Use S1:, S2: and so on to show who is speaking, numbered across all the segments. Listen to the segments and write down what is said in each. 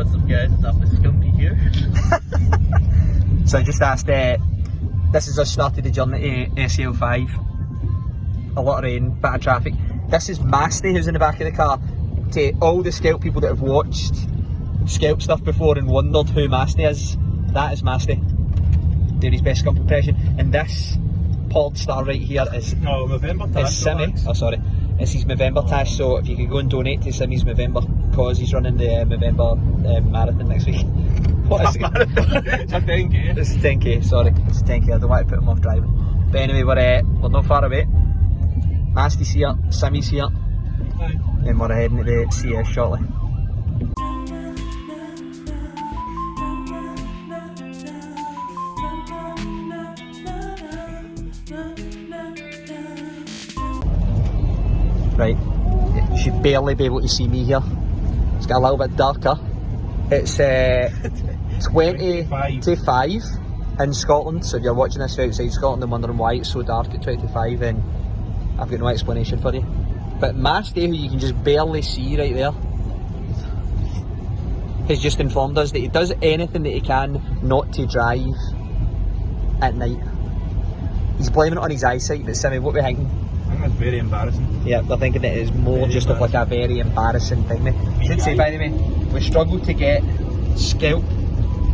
S1: What's up guys, it's up with Skelp here.
S2: So I just asked, this is us started the journey to SEL5. A lot of rain, bit of traffic. This is Masty who's in the back of the car. To all the Skelp people that have watched Skelp stuff before and wondered who Masty is, that is Masty. Doing his best Skelp impression. And this pod star right here is
S1: November tash.
S2: It's Simmy. Oh sorry. It's his Movember tash, so if you could go and donate to Simmy's Movember cause, he's running the Movember marathon next week. What is it?
S1: It's a 10k.
S2: This is 10k, sorry. It's 10k, I don't want to put him off driving. But anyway, we're not far away. Masty's here, Simmy's here.
S1: Aye.
S2: And we're heading to the CS shortly. Right, you should barely be able to see me here. It's got a little bit darker. It's 20 to 5 in Scotland, so if you're watching this outside Scotland and wondering why it's so dark at 25, then I've got no explanation for you. But Masty, who you can just barely see right there, has just informed us that he does anything that he can not to drive at night. He's blaming it on his eyesight, but Simmy, what are we thinking?
S1: I think that's very embarrassing.
S2: Yeah, they're thinking that it's more
S1: Very
S2: just of like a very embarrassing thing. Mate. Should say, by the way, we struggled to get Skelp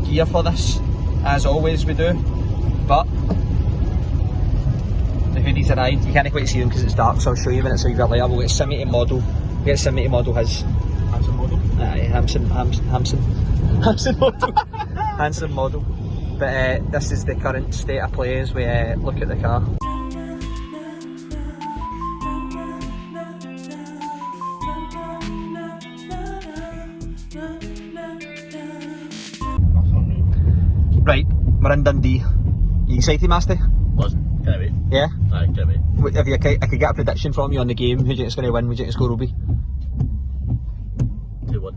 S2: gear for this, as always we do, but the hoodies arrived. You can't quite see them because it's dark, so I'll show you when it's a wee bit later. We'll get Simmy to model. We'll get Simmy to model his
S1: Handsome model.
S2: Handsome model. Handsome model. But this is the current state of play as we look at the car. Right, we're in Dundee. You excited, Masty?
S1: Buzzing. Can't wait.
S2: Yeah?
S1: Aye, can't wait.
S2: If you, I could get a prediction from you on the game, who do you think is going to win? Who do you think the score will be?
S1: 2-1.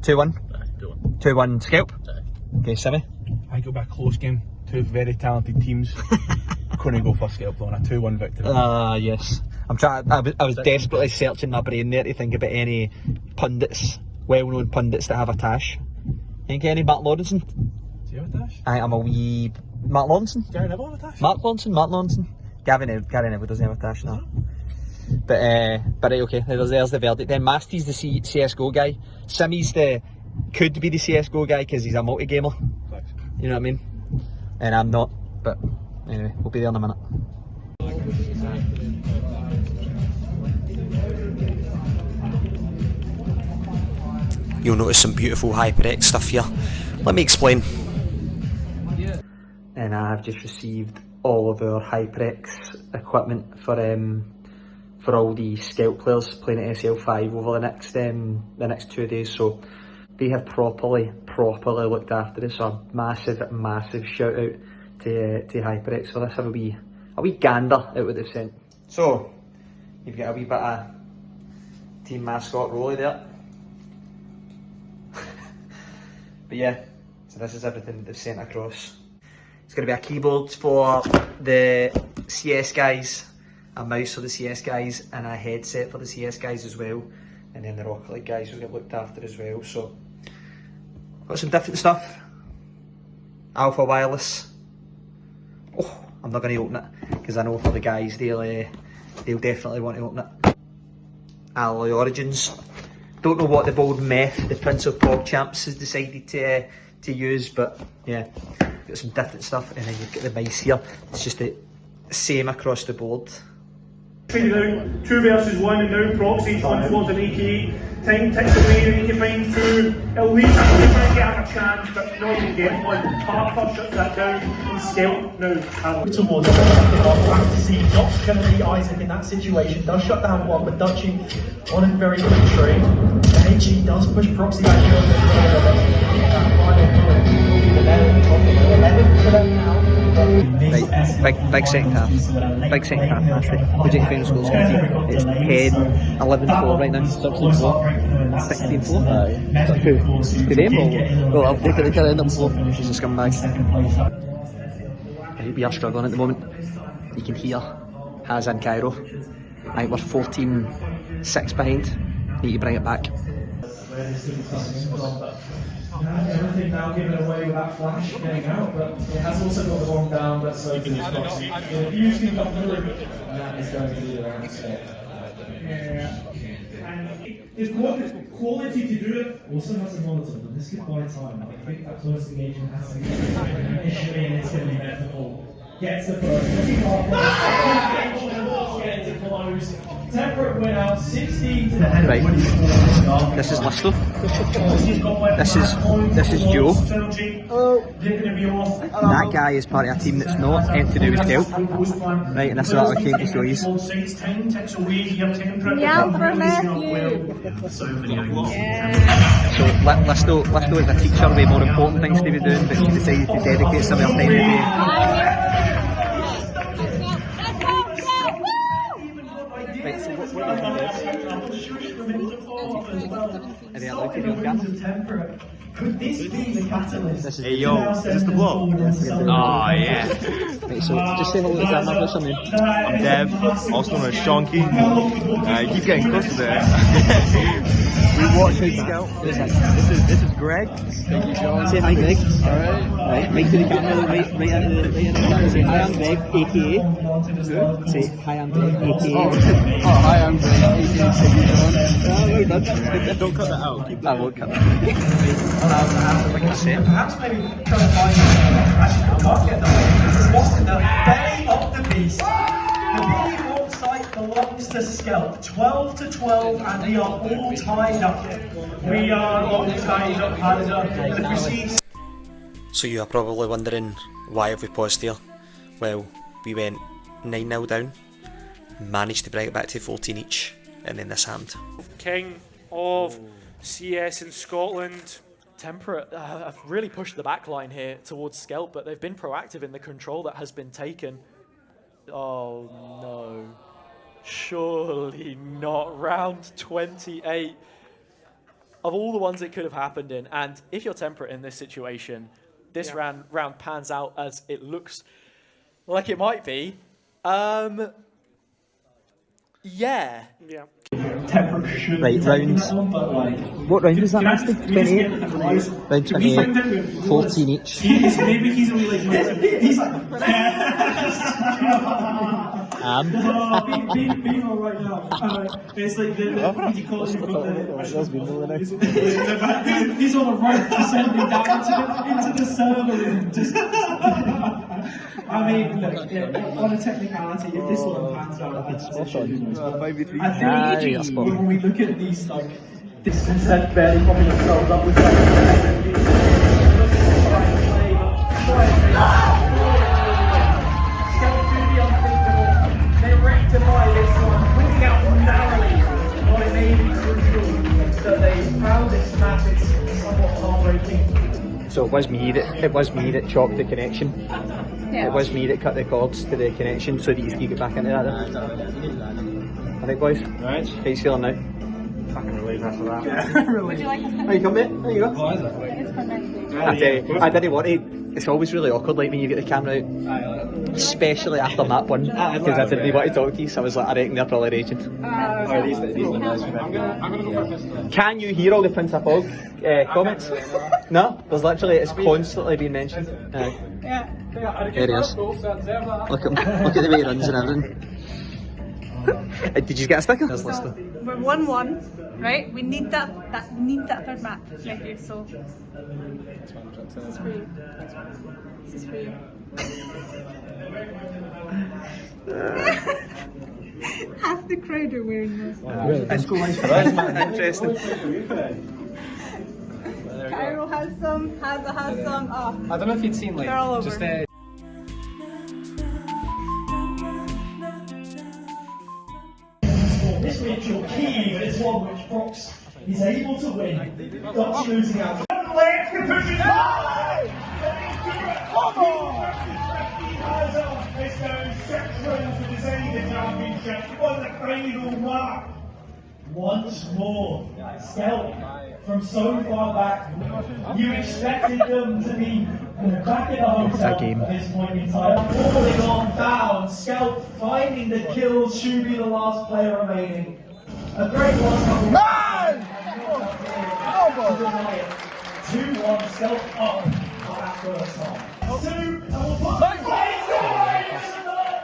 S2: 2-1?
S1: Aye, 2-1.
S2: 2-1 Skelp?
S1: Aye.
S2: Okay, Simmy?
S3: I go back close game. Two very talented teams. Couldn't go for Skelp on a 2-1 victory.
S2: Yes. I'm trying. I was desperately searching my brain there to think about any pundits, well-known pundits that have a tash. Think any Mark Lawrenson?
S3: Do you have a dash?
S2: I'm a wee Mark Lawrenson.
S3: Gary Neville have a dash?
S2: Mark Lawrenson. Gary Neville doesn't have a tash now. But right, okay. There's the verdict. Then Masty's the CS:GO guy. Simmy's could be the CS:GO guy because he's a multi-gamer.
S3: Thanks.
S2: You know what I mean? And I'm not. But anyway, we'll be there in a minute. You'll notice some beautiful HyperX stuff here. Let me explain. And I have just received all of our HyperX equipment for all the Skelp players playing at SEL5 over the next 2 days. So they have properly looked after us. So a massive shout out to HyperX for this. Have a wee gander at what they've sent. So you've got a wee bit of team mascot Rolly there. But yeah, so this is everything that they've sent across. It's going to be a keyboard for the CS guys, a mouse for the CS guys, and a headset for the CS guys as well. And then the Rocket League guys will get looked after as well. So, got some different stuff. Alpha Wireless. Oh, I'm not going to open it because I know for the guys they'll definitely want to open it. Alloy Origins. Don't know what the bold meth the Prince of PogChamps has decided to use, but yeah, got some different stuff. And then you've got the mice here. It's just the same across the board.
S4: Now, 2 versus 1 and now proxy on towards an AK. Time ticks away and you can find 2. At least you might have a chance, but not even get one. Harper shuts that down and Skelp now.
S5: Towards the back to see Doc's going to be Isaac in that situation. Does shut down one, but Dutchy on a very good tree. The HE does push proxy back here.
S2: Right, big second half. Big second half, Masty. What do you think the final score's going to be? It's 10-11-4 right now. 16-4? Who them or? Well, I'll take it to end up 4. She's a scumbag. We are struggling at the moment. You can hear Haz and Cairo. I think we're 14-6 behind. Need to bring it back.
S5: where this could be coming in from, but everything now given away with that flash getting out, but it has also got the bomb down, but so can the proxy. If you can come through, that is going to be the round set.
S4: And it's quality to do it.
S5: Also has a monitor, but this could buy time. I think that first engagement has to be initially, and it's going to be difficult. Gets the first. Temperate win out 16 to
S2: Right. This is Listo. This is Joe. That guy is part of a team that's not anything to do with Skelp. Right, and this is what I came to show you. So Listo is a teacher with more important things to be doing, but he decided to dedicate some of her time today. Right, so what are they allowed to do again?
S5: Could this be the catalyst?
S1: Hey yo, is this the vlog? Oh yeah.
S2: Right, so just say hello to Grandma, what's your name?
S1: I'm Dev, also known as Shonky. Keep getting close to there. We watch his Skelp. This is Greg.
S2: Thank you, John. Say hi, Greg. Alright. Right, right to the camera, right into the camera. Say hi, I'm Greg, aka. Say hi, I'm Greg, aka.
S3: Oh, hi, I'm Greg, aka. Thank you, John.
S2: Well done.
S1: Don't cut that out. Keep that.
S2: I won't cut that. Like I said.
S5: Perhaps maybe try to find actually I can't get that. This is lost in the belly of the beast. The big warp site belongs to Skelp. 12 to 12, and we are all tied up. We are all tied up, and if we see.
S6: So you are probably wondering, why have we paused here? Well, we went 9-0 down, managed to bring it back to 14 each, and then this happened.
S4: King of CS in Scotland.
S7: Temperate have really pushed the back line here towards Skelp, but they've been proactive in the control that has been taken. Oh no. Surely not. Round 28. Of all the ones it could have happened in, and if you're Temperate in this situation, this round pans out as it looks like it might be. Yeah.
S2: Right, rounds. What round is that, Nasty? 28? Round 28. 14 each.
S5: Maybe he's only like. He's like. Being all right now. It's like what do you call it? He's on the right, descending down into the server and just. I mean, look, on a technicality, if this one pans out, I think when we look at these, like, this consent barely popping themselves up with they rectify this one, winning out narrowly, what it may be crucial that they found this match. It's somewhat heartbreaking.
S2: So it was me that chopped the connection. Yeah. It was me that cut the cords to the connection so that you can get back into that. I think, boys. Right. How you feeling now?
S1: Fucking relieved after that.
S2: Yeah. Would you like a second? There you come, mate. There you go. I tell you, I didn't want to. It's always really awkward, like when you get the camera out, especially after map one, because I didn't want to talk to you. So I was like, I reckon they're probably raging. Can you hear all the Prince of Fog comments? No, there's literally, it's constantly being mentioned.
S8: Yeah.
S2: There he is. Look at him. Look at the way he runs and everything. Did you get a sticker?
S8: So we're 1-1, right? We need that third map right here. So this is for you. This is for you. Half the crowd are wearing this.
S2: Interesting.
S8: Cairo has some. has some. Oh,
S9: I don't know if you'd seen like
S8: they're all over.
S9: just
S5: This mutual key is one which Fox is able to win. Dutch losing out. Once more, Skelp from so far back. You expected them to be back in the hotel at this point in time. Falling on down, Skelp finding the kills, should be the last player remaining. A great one. 2-1, Skelp up at first half. 2, and we'll put the place away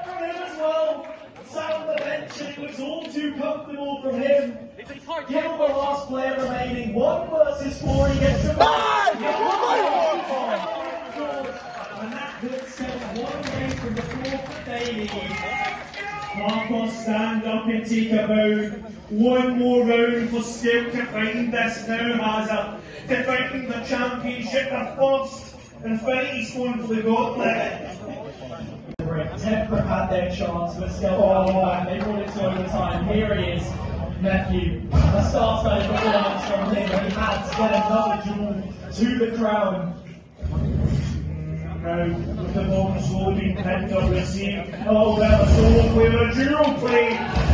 S5: from him as well. Sat on the bench and it was all too comfortable from him. Give him the last player remaining. 1 versus 4, he gets the ball. And that puts Skelp 1 away from the 4th day lead.
S4: Marcos stand up in Tikaboo. 1 more round for Skelp to find this now, Hazard. To find the championship, their first Infinity Stone for the gauntlet.
S5: 10th had their chance, but Skelp back. They brought it to overtime. Here he is, Matthew. The star-studded performance from him. He had to get another jewel to the crown.
S4: Now, with the ball slowly pinned up the seam, a little bit of a solo play, a dual play.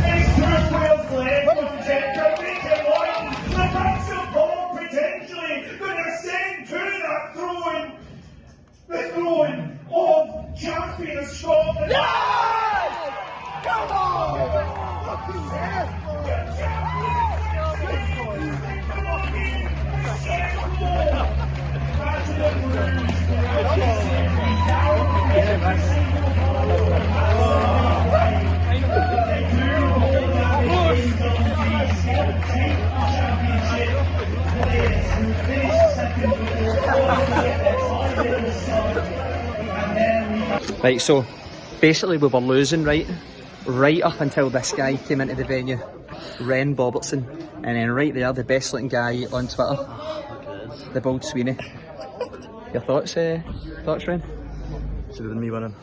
S4: It's 2 players left with the check to make it 1. The backs of ball potentially going to send to that throwing. The throwing of champion of Scotland. Yes! Come on!
S2: Right, so basically we were losing, right up until this guy came into the venue, Ren Bobertson, and then right there, the best looking guy on Twitter, the bald Sweeney. Your thoughts, Ren?
S3: Should have been me winning.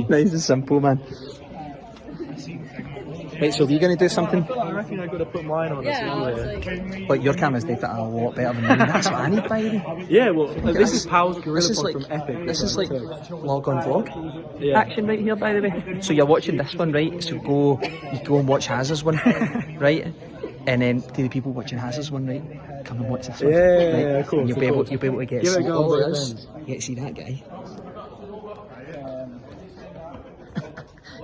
S2: Nice and simple, man. Right, so are you going to do something?
S3: I reckon I got to put mine on this anyway.
S2: Like, your camera's definitely a lot better than mine. That's what I need, by the way.
S3: Yeah, well, this is Pal's Gorilla
S2: This is like,
S3: from Epic.
S2: this is like vlog on vlog action right here, by the way. So you're watching this one, right? So you go and watch Hazard's one, right? And then to the people watching Hazard's one, right? Come and watch this one.
S3: Yeah,
S2: right?
S3: cool.
S2: And you'll be able to get
S3: Give it a go,
S2: all
S3: both
S2: this.
S3: ends.
S2: You get to see that guy.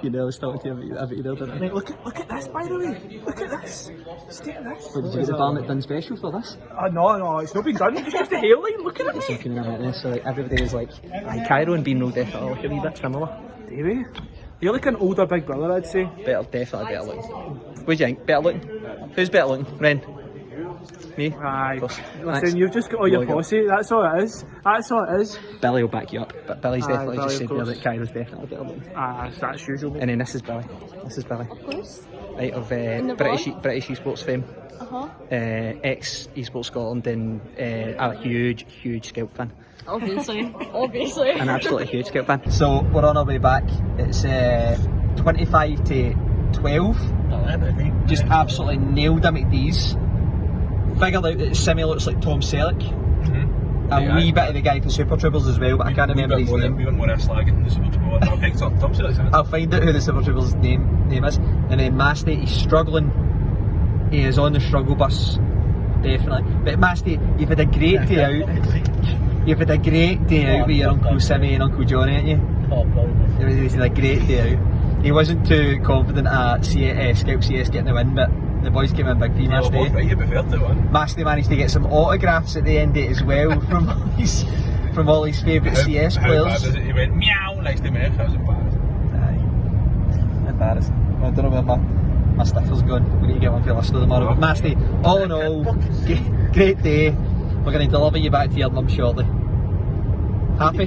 S2: You know, I was talking to you about you there, didn't I?
S3: Mate, look at this, by the way. Look at this. Stay at this.
S2: Did you get the Barnet done special for this?
S3: No, it's not been done. It's just a hairline. Look at it, mate.
S2: Something about this, so like everybody was like, aye, Cairo and Beano definitely look a wee bit similar.
S3: Davey, you're like an older big brother, I'd say.
S2: Definitely better looking. What do you think? Better looking? Who's better looking? Ren? Me?
S3: Aye.
S2: Of course.
S3: Listen,
S2: Thanks.
S3: you've just got all your posse. That's all it is.
S2: Billy will back you up, but Billy's definitely
S3: Billy,
S2: just
S3: of
S2: said there
S3: course.
S2: that Cairo's definitely better looking.
S3: That's usual, mate.
S2: And then this is Billy. Of course. Right, of British Esports fame. Ex Esports Scotland and a huge Skelp fan.
S8: Obviously.
S2: An absolutely huge Skelp fan. So we're on our way back. It's 25 to 12. Just absolutely nailed him at these. Figured out that Simi looks like Tom Selleck. A wee bit of the guy for Super Troopers as well, but I can't remember his name.
S3: We want more slagging the Super Troopers. I'll pick Tom Selleck's in it.
S2: I'll find out who the Super Troopers name is. And then Masty, he's struggling. He is on the struggle bus, definitely. But Masty, you've had a great day out. You've had a great day out with your Uncle Simi and Uncle Johnny, haven't you?
S5: Oh, probably.
S2: It was a great day out. He wasn't too confident at Skelp CS getting the win, but the boys came in big for Masty. Masty managed to get some autographs at the end of it as well from all his favourite CS players.
S3: He went meow next to me. That was embarrassing.
S2: Aye. Embarrassing. I don't know where my stiffer's gone. We need to get one for your listener tomorrow. Masty, all in all, great day. We're going to deliver you back to your mum shortly. Happy?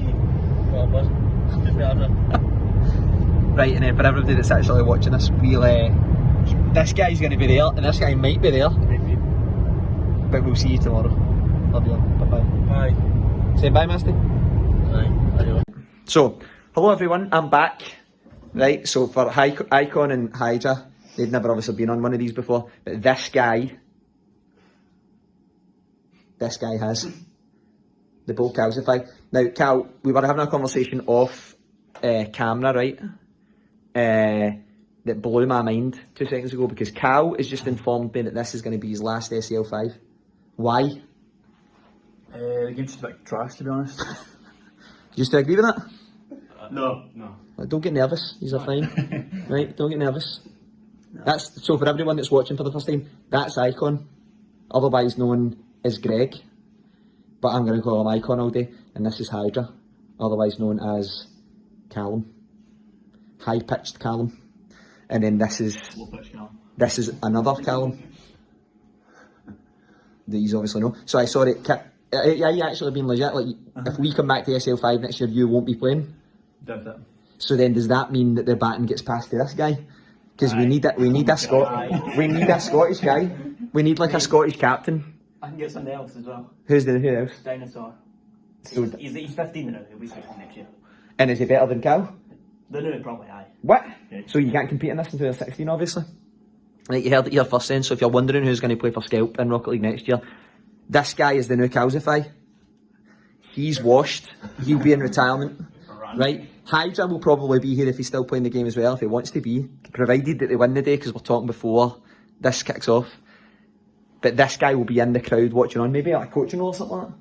S2: Right, and then for everybody that's actually watching this, this guy's going to be there, and this guy might be there. But we'll see you tomorrow. Love you all. Bye-bye.
S3: Bye.
S2: Say bye, Masty.
S5: Bye.
S2: So, hello everyone, I'm back. Right, so for Icon and Hydra, they've never obviously been on one of these before, but this guy has. The Bull Calcify. Now, Cal, we were having a conversation off camera, right? That blew my mind 2 seconds ago because Cal has just informed me that this is going to be his last SEL5. Why?
S3: The game's just a bit trash, to be honest.
S2: Do you still agree with that?
S3: No.
S2: Like, don't get nervous, these are fine. Right, don't get nervous. That's so for everyone that's watching for the first time. That's Icon, otherwise known as Greg, but I'm going to call him Icon all day. And this is Hydra, otherwise known as Callum, high-pitched Callum. And then this is another Callum that you obviously know. So I saw it. Yeah, you actually being legit. Like, if we come back to SEL5 next year, you won't be playing.
S3: Definitely.
S2: So then, does that mean that the baton gets passed to this guy? Because we need that. We need a Scottish guy. We need like a Scottish captain.
S9: I can get somebody else as well.
S2: Who else?
S9: Dinosaur.
S2: So
S9: He's 15 now. He'll be 16 next year.
S2: And is he better than Cal?
S9: The new probably aye.
S2: What? So you can't compete in this until you're 16, obviously. Like you heard it here first then. So if you're wondering who's going to play for Skelp in Rocket League next year, this guy is the new Calzify. He's washed. He'll be in retirement. Right? Hydra will probably be here if he's still playing the game as well, if he wants to be, provided that they win the day, because we're talking before this kicks off. But this guy will be in the crowd watching on, maybe like a coaching role or something like that.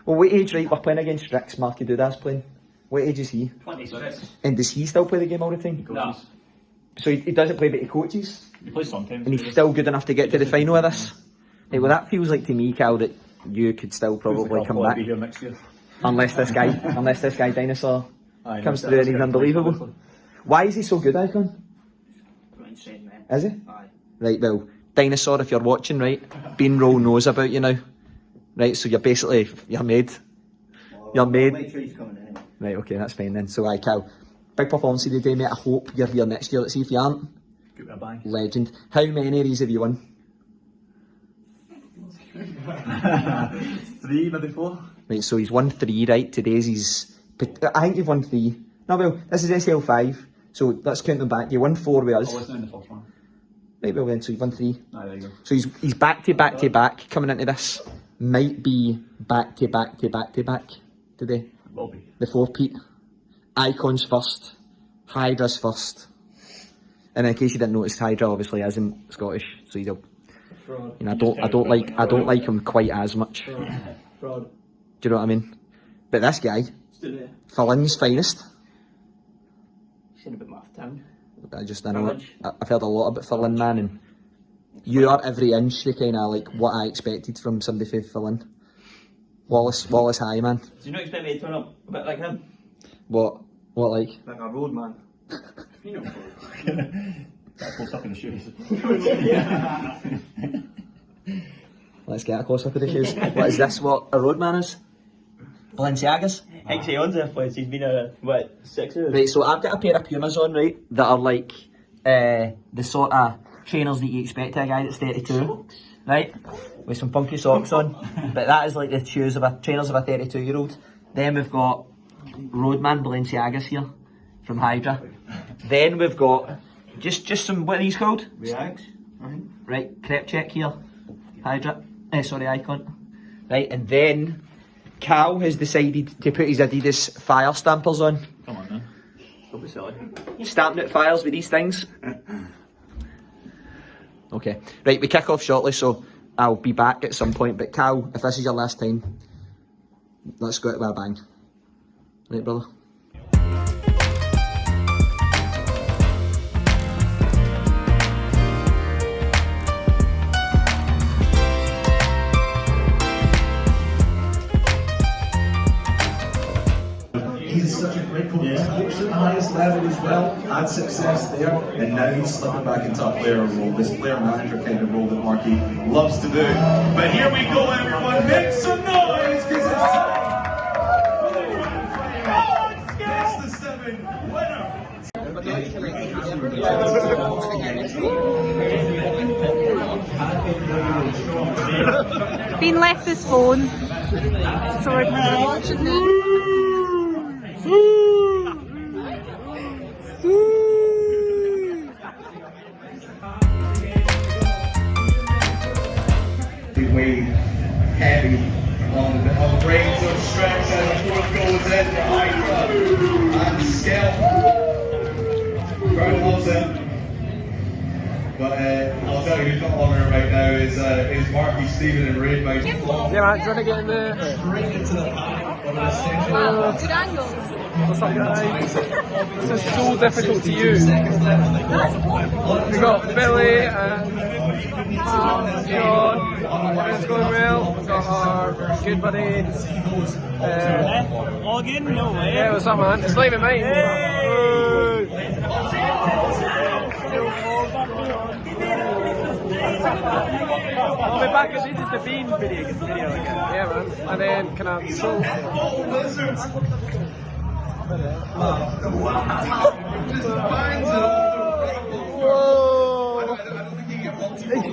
S2: Well, what age, right? We're playing against Strix, Marky Duda's playing. What age is he?
S9: 26.
S2: And does he still play the game all the time?
S9: No.
S2: So he doesn't play, but he coaches?
S9: He plays sometimes.
S2: And he's still good enough to get to the final of this? Hey, well, that feels like to me, Cal, that you could still probably come back.
S3: Be here next year.
S2: Unless this guy Dinosaur comes through and he's unbelievable. Why is he so good, Icon?
S9: Insane, man.
S2: Is he?
S9: Aye.
S2: Right, well, Dinosaur, if you're watching, right, Beanroll knows about you now. Right, so you're made. You're made.
S9: Make sure he's coming in.
S2: Right, okay, that's fine then. So, Cal, big performance of the day, mate. I hope you're here next year. Let's see if you aren't.
S3: Give it a bang.
S2: Legend. How many of these have you won?
S3: 3, maybe 4.
S2: Right, so he's won 3, right? Today's I think you've won 3. No, well, this is SEL5, so let's count them back. You won 4 with us.
S3: I wasn't in the first one.
S2: Right, well then, so you've won 3.
S3: Aye, there you go.
S2: So he's back to back coming into this. Might be back to back today.
S3: Will be.
S2: The 4-peat. Icon's first. Hydra's first. And in case you didn't notice, Hydra obviously isn't Scottish, so he's a, you know, I don't like him quite as much.
S9: Fraud.
S2: Do you know what I mean? But this guy, Fulham's finest.
S9: Seen a bit more town.
S2: I know it. I've heard a lot about Fulham, man, and you are every inch the kind of like what I expected from somebody from Fulham. Wallace High, man.
S9: Do you not expect me to turn up a bit like him?
S2: What like?
S9: Like a road man. You know.
S3: Got close up in the shoes.
S2: Let's get a close up of the shoes. What is this? What a roadman is? Balenciagas?
S9: Actually, on the place, he's been 6 years.
S2: Right, so I've got a pair of Pumas on, right, that are like the sort of trainers that you expect to a guy that's 32, right, with some funky socks on. But that is like the shoes of trainers of a 32-year-old. Then we've got Roadman Balenciagas here from Hydra. Then we've got just some, what are these called?
S9: Reacts.
S2: Right, crepe check here, Hydra. Sorry, Icon. Right, and then Cal has decided to put his Adidas fire stampers on.
S3: Come on, man.
S9: Don't be silly.
S2: Stamping out files with these things. Okay, right, we kick off shortly, so I'll be back at some point. But Cal, if this is your last time, let's go out with a bang. Right, brother?
S5: He's such a great coach. He's coached at the highest level as well, had success there, and now he's slipping back into a player role, this player manager kind of role that Marky loves to do. But here we go, everyone, make some noise, because it's time for the 7 winner.
S8: Bean left his phone, so we're watching this.
S5: Weighed heavy on the brains of Strix, and the fourth goal is in for Hydra and Skelp. Crowd loves him.
S10: But I'll tell you who's not on there right now is Marky, Stephen and Ray.
S11: Yeah, man, trying to get in there.
S8: Good angles.
S11: What's up, guys? This is so difficult to use. We got Billy and John. It's going well. We've got our good buddy.
S12: Login? No way.
S11: Yeah, what's up, man? It's not even mine. I'll be back at this is the Bean video again. Yeah, man. And then can I show? Whoa!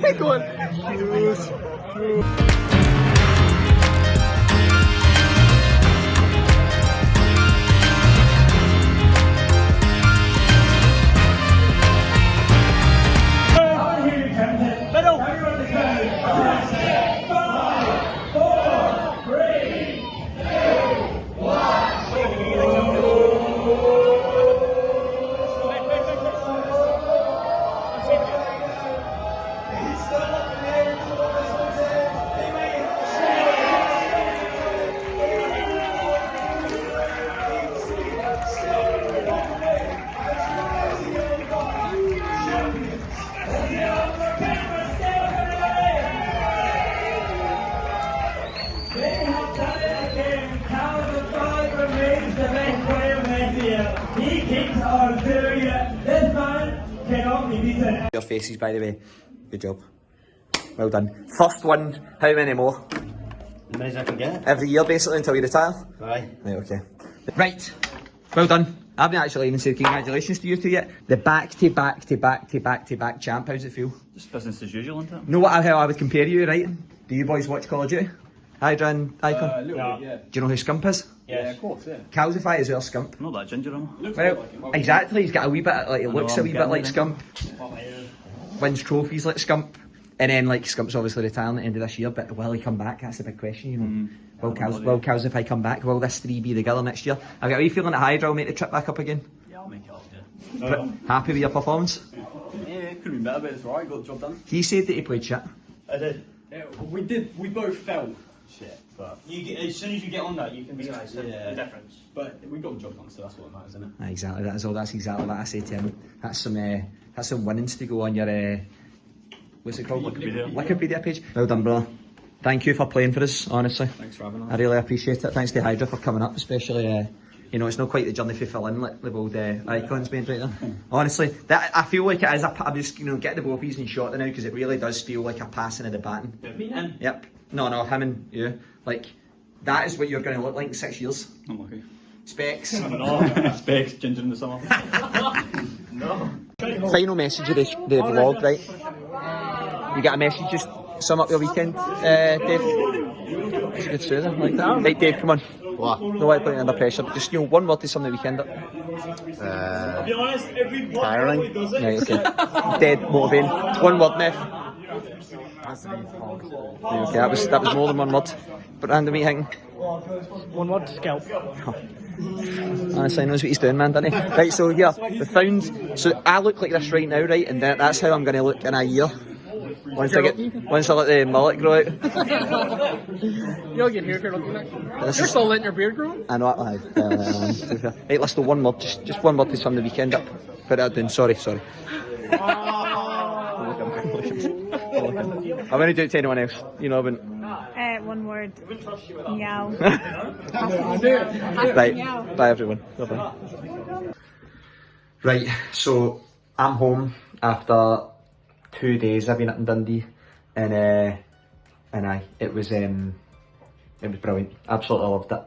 S11: Keep going.
S2: Your faces, by the way. Good job. Well done. First one, how many more?
S9: As many as I can get.
S2: Every year, basically, until you retire?
S9: Aye.
S2: Right, okay. Right. Well done. I haven't actually even said congratulations to you two yet. The back-to-back champ, how's it feel?
S9: Just business as usual, isn't it?
S2: Know how I would compare you, right? Do you boys watch Call of Duty? Hydra and Icon?
S11: A little bit, yeah.
S2: Do you know who Skelp is?
S11: Yeah, of course, yeah.
S2: Calcify as well, Skelp.
S9: Not that ginger, am I?
S2: Well, exactly, he's got a wee bit, like, it looks a wee bit like Skelp. Wins trophies like Skelp. And then, like, Skelp's obviously retiring at the end of this year, but will he come back? That's the big question, you know. Will Calcify come back? Will this three be together next year? I've got a wee feeling that Hydra will make the trip back up again.
S9: Yeah, I'll make it up, yeah.
S2: Happy with your performance?
S9: Yeah, couldn't be better, but it's alright, got the job done.
S2: He said that he played shit.
S9: I did.
S12: Yeah, we both felt shit, but
S9: As soon as you get on that, you can realise the difference.
S12: But we got the job done, so that's what matters, isn't it?
S2: Exactly, that's exactly what I say to him. That's some winnings to go on your what's it called? Wikipedia page. Well done, brother. Thank you for playing for us, honestly.
S12: Thanks for having us.
S2: I really appreciate it. Thanks to Hydra for coming up, especially you know, it's not quite the journey for fill in like the old Icons made right there. Honestly, that I feel like it is I'm just, you know, getting the both of you in shot now because it really does feel like a passing of the baton.
S9: Him?
S2: Yep. No, him and you. Like, that is what you're going to look like in 6 years.
S9: I'm lucky.
S2: Specs.
S9: Specs, ginger in the summer.
S12: No.
S2: Final message of the vlog, right? You got a message, just sum up your weekend, Dave? It's a good story, like that. Right, Dave, come on.
S13: What?
S2: No way putting under pressure, but just, you know, one word to sum the weekend up.
S12: To be honest, every
S2: Tiring.
S12: does it.
S2: Right, okay. Dead, motivating. One word, Neff. Okay, that was more than one word. But Randy, what you thinking?
S11: One word, Skelp.
S2: Honestly, he knows what he's doing, man, doesn't he? Right, so here, we found. So I look like this right now, right, and that's how I'm going to look in a year. Once I let the mullet grow out.
S11: You'll get haircut looking like. You're still letting your beard grow?
S2: I know. Right, let's do one word. Just one word to sum the weekend up. Put that down. Sorry. I wouldn't do it to anyone else. You know, I wouldn't.
S8: One word. Meow.
S2: Right. Bye, everyone. Bye-bye. Right. So I'm home after 2 days. I've been up in Dundee, and it was brilliant. Absolutely loved it.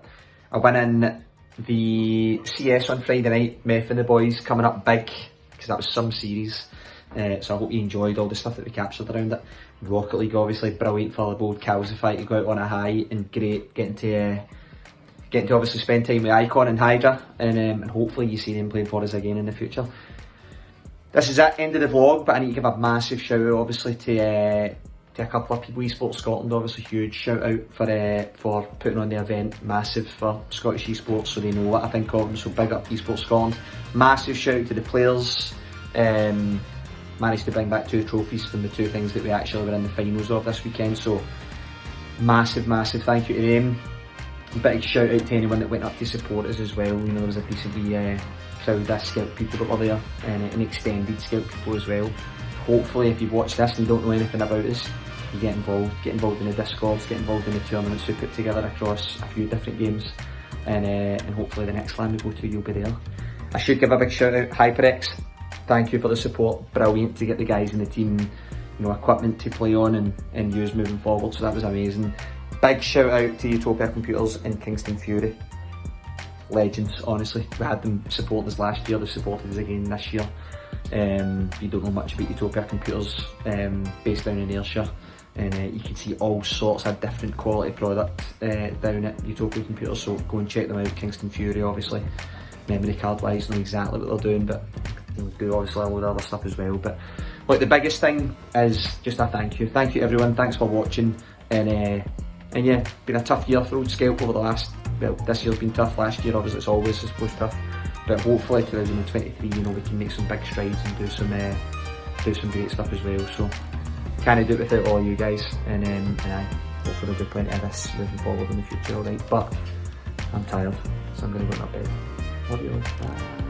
S2: I went in the CS on Friday night. Meth and the boys coming up big because that was some series. So I hope you enjoyed all the stuff that we captured around it. Rocket League, obviously, brilliant for the bold Calcify to go out on a high, and great getting to obviously spend time with Icon and Hydra, and hopefully you see them playing for us again in the future. This is it, end of the vlog, but I need to give a massive shout out, obviously, to a couple of people. Esports Scotland, obviously, huge shout out for putting on the event. Massive for Scottish Esports, so they know what I think of them. So big up Esports Scotland. Massive shout out to the players. managed to bring back 2 trophies from the 2 things that we actually were in the finals of this weekend, so massive thank you to them. A big shout out to anyone that went up to support us as well. You know, there was a decent crowd of Skelp people that were there, and an extended Skelp people as well. Hopefully if you've watched this and you don't know anything about us, you get involved in the Discords, get involved in the tournaments we put together across a few different games, and hopefully the next LAN we go to, you'll be there. I should give a big shout out, HyperX, thank you for the support, brilliant to get the guys in the team, you know, equipment to play on and use moving forward, so that was amazing. Big shout out to Utopia Computers and Kingston Fury, legends, honestly. We had them support us last year, they supported us again this year. If you don't know much about Utopia Computers, based down in Ayrshire, and you can see all sorts of different quality product down at Utopia Computers, so go and check them out. Kingston Fury, obviously, memory card wise, know exactly what they're doing, but you know, do obviously a load of other stuff as well. But look, the biggest thing is just a thank you everyone, thanks for watching, and yeah, been a tough year for Old Skelp over the last, well, this year's been tough, last year obviously it's always, I suppose, tough, but hopefully 2023, you know, we can make some big strides and do some great stuff as well. So can't do it without all you guys, and hopefully there'll be plenty of this moving forward in the future, alright, but I'm tired, so I'm going to go to bed. Love you all. Bye.